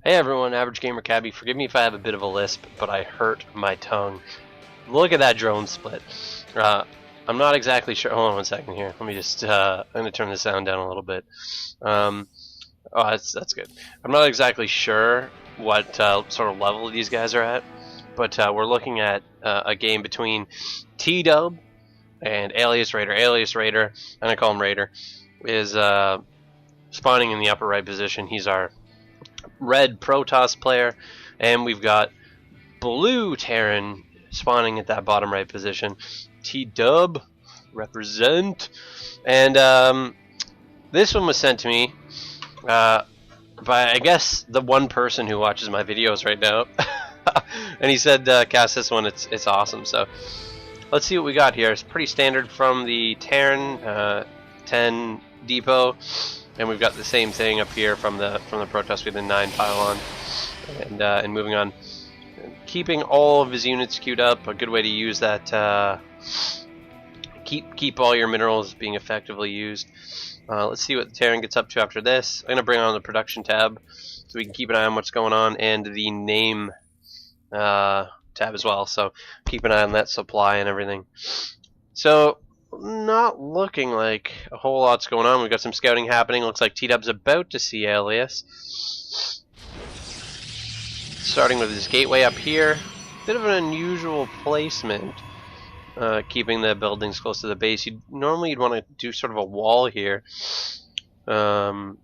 Hey everyone, Average Gamer Cabby. Forgive me if I have a bit of a lisp, but I hurt my tongue. Look at that drone split. I'm not exactly sure. Hold on one second here. Let me just. I'm gonna turn the sound down a little bit. Oh, that's good. I'm not exactly sure what sort of level these guys are at, but we're looking at a game between Tdub and AliasRaider. AliasRaider, and I call him Raider, is spawning in the upper right position. He's our red Protoss player, and we've got blue Terran spawning at that bottom right position. Tdub represent, and this one was sent to me by, I guess, the one person who watches my videos right now, and he said, "Cast this one. It's awesome." So let's see what we got here. It's pretty standard from the Terran 10 depot. And we've got the same thing up here from the Protoss with the 9 pylon, and moving on, keeping all of his units queued up. A good way to use that. Keep all your minerals being effectively used. Let's see what the Terran gets up to after this. I'm gonna bring on the production tab so we can keep an eye on what's going on, and the name tab as well. So keep an eye on that supply and everything. So, not looking like a whole lot's going on. We've got some scouting happening. Looks like Tdub's about to see Alias. Starting with his gateway up here. Bit of an unusual placement, keeping the buildings close to the base. Normally you'd want to do sort of a wall here. Kind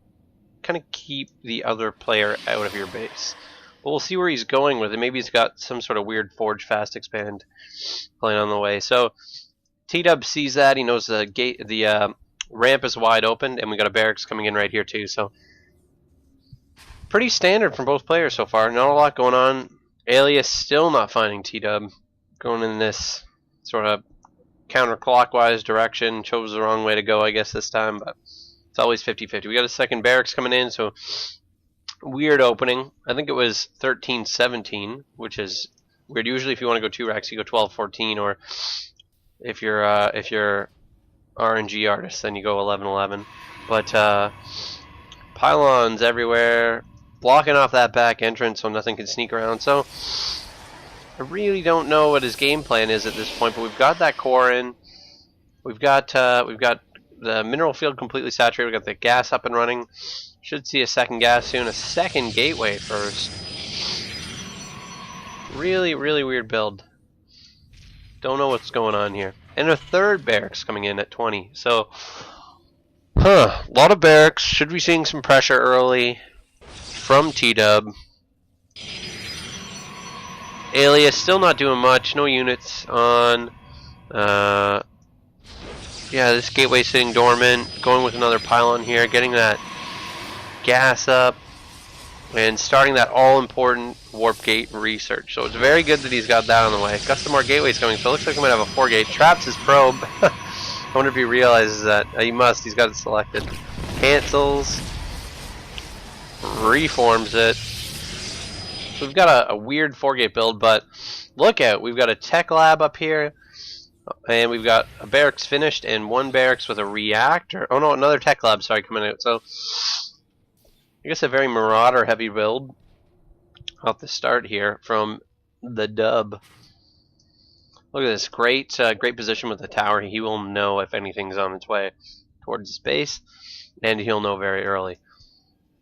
of keep the other player out of your base. But we'll see where he's going with it. Maybe he's got some sort of weird Forge Fast Expand plan on the way. So Tdub sees that. He knows the ramp is wide open, and we got a barracks coming in right here too. So pretty standard from both players so far. Not a lot going on. Alias still not finding Tdub, going in this sort of counterclockwise direction. Chose the wrong way to go, I guess, this time, but it's always 50-50. We got a second barracks coming in, so weird opening. I think it was 13-17, which is weird. Usually if you want to go 2 racks, you go 12-14, or if you're RNG artist, then you go 11-11. But pylons everywhere, blocking off that back entrance so nothing can sneak around. So I really don't know what his game plan is at this point. But we've got that core in. We've got the mineral field completely saturated. We've got the gas up and running. Should see a second gas soon. A second gateway first. Really weird build. Don't know what's going on here. And a third barracks coming in at 20. So, a lot of barracks. Should be seeing some pressure early from Tdub. Alias still not doing much. No units on. Yeah, this gateway sitting dormant. Going with another pylon here. Getting that gas up. And starting that all-important warp gate research. So it's very good that he's got that on the way. Got some more gateways coming, so it looks like we might have a 4-gate. Traps his probe. I wonder if he realizes that. He must. He's got it selected. Cancels. Reforms it. So we've got a weird 4-gate build, but look out. We've got a tech lab up here. And we've got a barracks finished and one barracks with a reactor. Oh no, another tech lab, sorry, coming out. So I guess a very marauder heavy build off the start here from the Dub. Look at this great position with the tower. He will know if anything's on its way towards his base, and he'll know very early.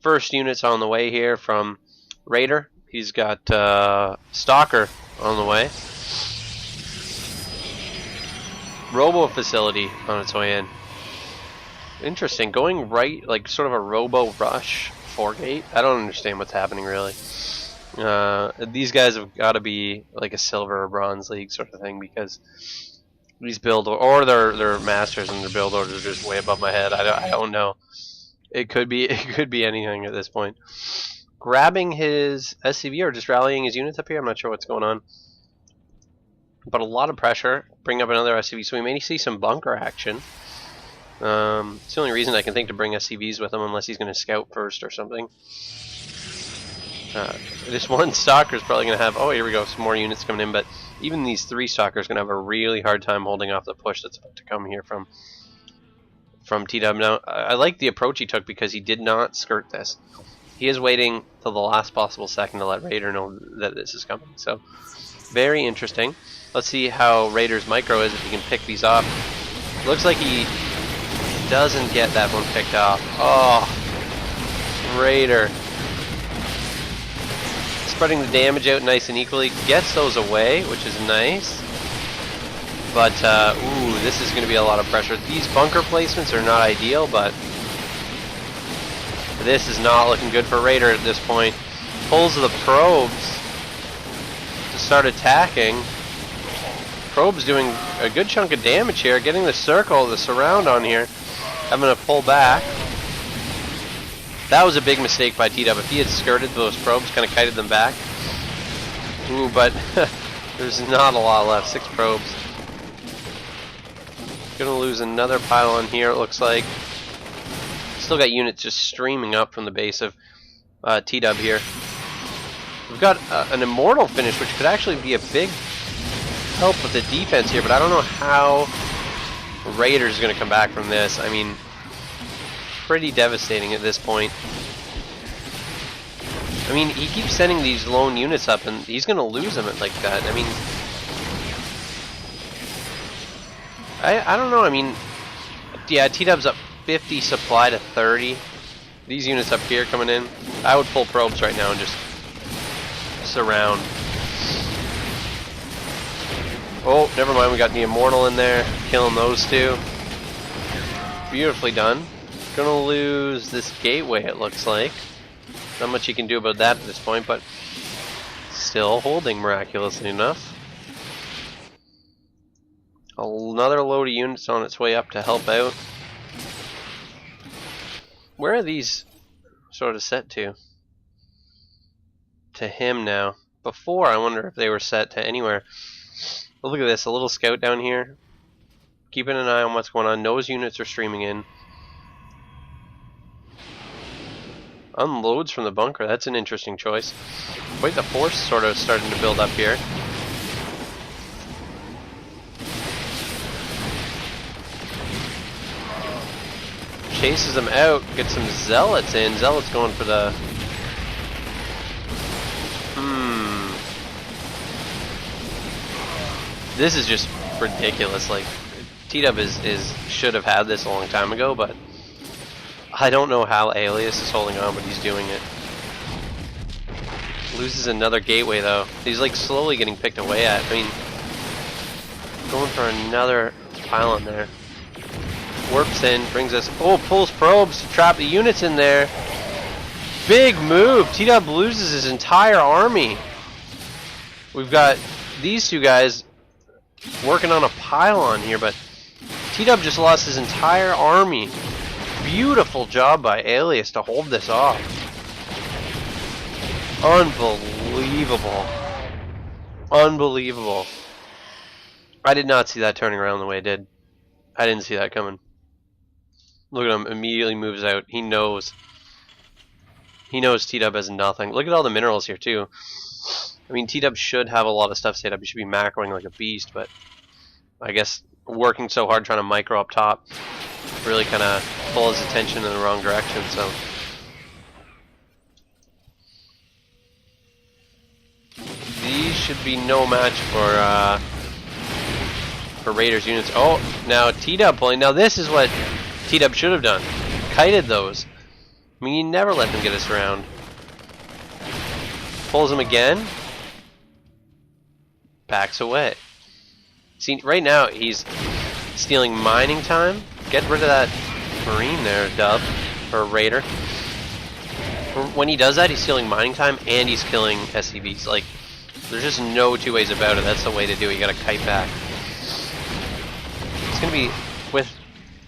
First unit's on the way here from Raider. He's got Stalker on the way. Robo facility on its way in. Interesting, going right, like sort of a robo rush 4-gate. I don't understand what's happening really. These guys have got to be like a silver or bronze league sort of thing, because these build or they're masters and their build orders are just way above my head. I don't know. It could be anything at this point. Grabbing his SCV or just rallying his units up here. I'm not sure what's going on. But a lot of pressure. Bring up another SCV, so we may see some bunker action. It's the only reason I can think to bring SCVs with him, unless he's going to scout first or something. This one stalker is probably going to have, oh, here we go, some more units coming in, but even these 3 stalkers are going to have a really hard time holding off the push that's about to come here from Tdub. Now, I like the approach he took because he did not skirt this. he is waiting till the last possible second to let Raider know that this is coming. So, very interesting. Let's see how Raider's micro is, if he can pick these up. Looks like he doesn't get that one picked up. Oh, Raider. Spreading the damage out nice and equally. Gets those away, which is nice. But, ooh, this is going to be a lot of pressure. These bunker placements are not ideal, but this is not looking good for Raider at this point. Pulls the probes to start attacking. Probe's doing a good chunk of damage here, getting the circle, the surround on here, having to pull back. That was a big mistake by Tdub. If he had skirted those probes, kind of kited them back. Ooh, but there's not a lot left. 6 probes. Gonna lose another pylon here, it looks like. Still got units just streaming up from the base of Tdub here. We've got an immortal finish, which could actually be a big help with the defense here, but I don't know how Raider's gonna come back from this. I mean, pretty devastating at this point. I mean, he keeps sending these lone units up, and he's gonna lose them like that. I mean, I don't know. I mean, yeah, Tdub's up 50 supply to 30. These units up here coming in, I would pull probes right now and just surround. Oh, never mind. We got the immortal in there, killing those two. Beautifully done. Gonna lose this gateway, it looks like. Not much you can do about that at this point, but still holding miraculously enough. Another load of units on its way up to help out. Where are these sort of set to? To him now. Before, I wonder if they were set to anywhere. But look at this, a little scout down here. Keeping an eye on what's going on. Those units are streaming in. Unloads from the bunker. That's an interesting choice. Quite the force sort of starting to build up here. Chases them out. Gets some zealots in. Zealots going for the... This is just ridiculous. Like, Tdub should have had this a long time ago, but I don't know how Alias is holding on, but he's doing it. Loses another gateway though. He's like slowly getting picked away at. I mean, going for another pylon there. Warps in, brings us. Oh, pulls probes to trap the units in there. Big move. Tdub loses his entire army. We've got these two guys working on a pylon here, but Tdub just lost his entire army. Beautiful job by Alias to hold this off. Unbelievable. Unbelievable. I did not see that turning around the way it did. I didn't see that coming. Look at him, immediately moves out. He knows. He knows Tdub has nothing. Look at all the minerals here too. I mean, Tdub should have a lot of stuff set up. He should be macroing like a beast, but I guess working so hard trying to micro up top really kind of pull his attention in the wrong direction. So these should be no match for Raiders units. Oh, now Tdub pulling. Now this is what Tdub should have done. Kited those. I mean, you never let them get us around. Pulls them again. Backs away. See, right now he's stealing mining time. Get rid of that marine there, Dub, or Raider. When he does that, he's stealing mining time and he's killing SCVs. Like, there's just no two ways about it. That's the way to do it. You gotta kite back. It's gonna be with,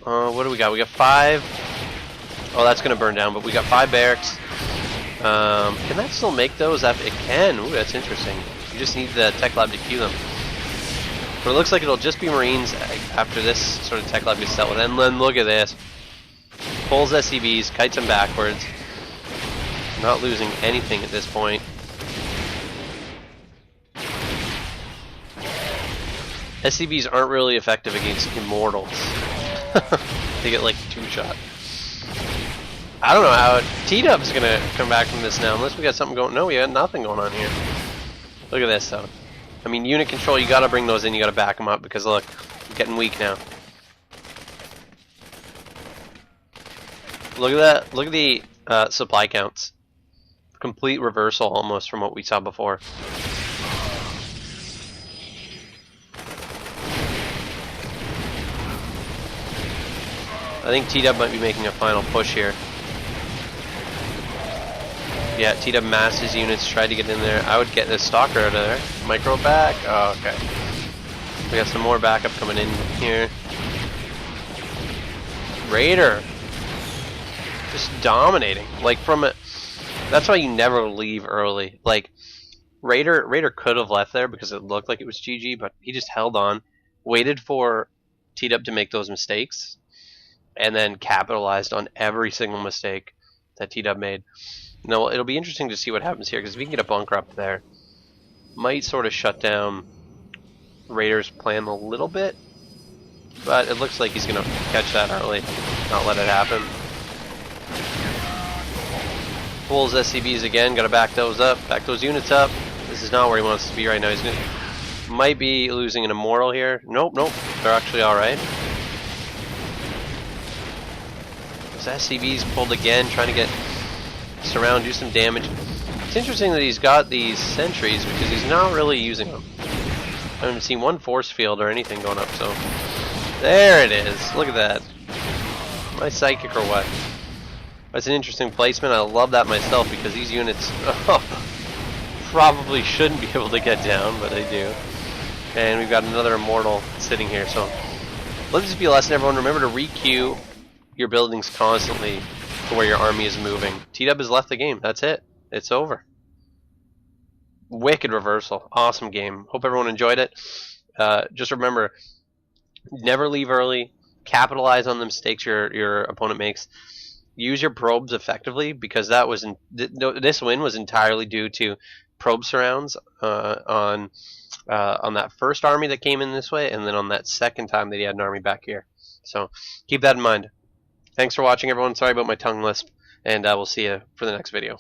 what do we got? We got 5. Oh, that's gonna burn down, but we got 5 barracks. Can that still make those? It can. Ooh, that's interesting. You just need the tech lab to queue them. But it looks like it'll just be Marines after this sort of tech lab gets dealt with. And then look at this. Pulls SCVs, kites them backwards. Not losing anything at this point. SCVs aren't really effective against Immortals. They get like 2-shot. I don't know how Tdub's gonna come back from this now, unless we got something going. No, we got nothing going on here. Look at this though. I mean, unit control, you gotta bring those in, you gotta back them up, because look, I'm getting weak now. Look at that, look at the supply counts. Complete reversal almost from what we saw before. I think Tdub might be making a final push here. Yeah, Tdub massed his units, tried to get in there. I would get this stalker out of there. Micro back. Oh, okay. We got some more backup coming in here. Raider. Just dominating. Like from it. That's why you never leave early. Like Raider could have left there because it looked like it was GG, but he just held on, waited for Tdub to make those mistakes, and then capitalized on every single mistake that Tdub made. Now, it'll be interesting to see what happens here, because if we can get a bunker up there, might sort of shut down Raider's plan a little bit, but it looks like he's going to catch that early, not let it happen. Pulls SCBs again, got to back those up, back those units up. This is not where he wants to be right now. He's gonna, might be losing an immortal here. Nope, nope, they're actually alright. Those SCBs pulled again, trying to get surround, do some damage. It's interesting that he's got these sentries because he's not really using them. I haven't seen one force field or anything going up, so there it is. Look at that. My psychic or what? That's an interesting placement. I love that myself because these units probably shouldn't be able to get down, but they do. And we've got another immortal sitting here, so let this be a lesson, everyone. Remember to re-queue your buildings constantly to where your army is moving. Tdub has left the game. That's it. It's over. Wicked reversal. Awesome game. Hope everyone enjoyed it. Just remember, never leave early. Capitalize on the mistakes your opponent makes. Use your probes effectively, because that was this win was entirely due to probe surrounds on that first army that came in this way, and then on that second time that he had an army back here. So keep that in mind. Thanks for watching, everyone. Sorry about my tongue lisp, and we'll see you for the next video.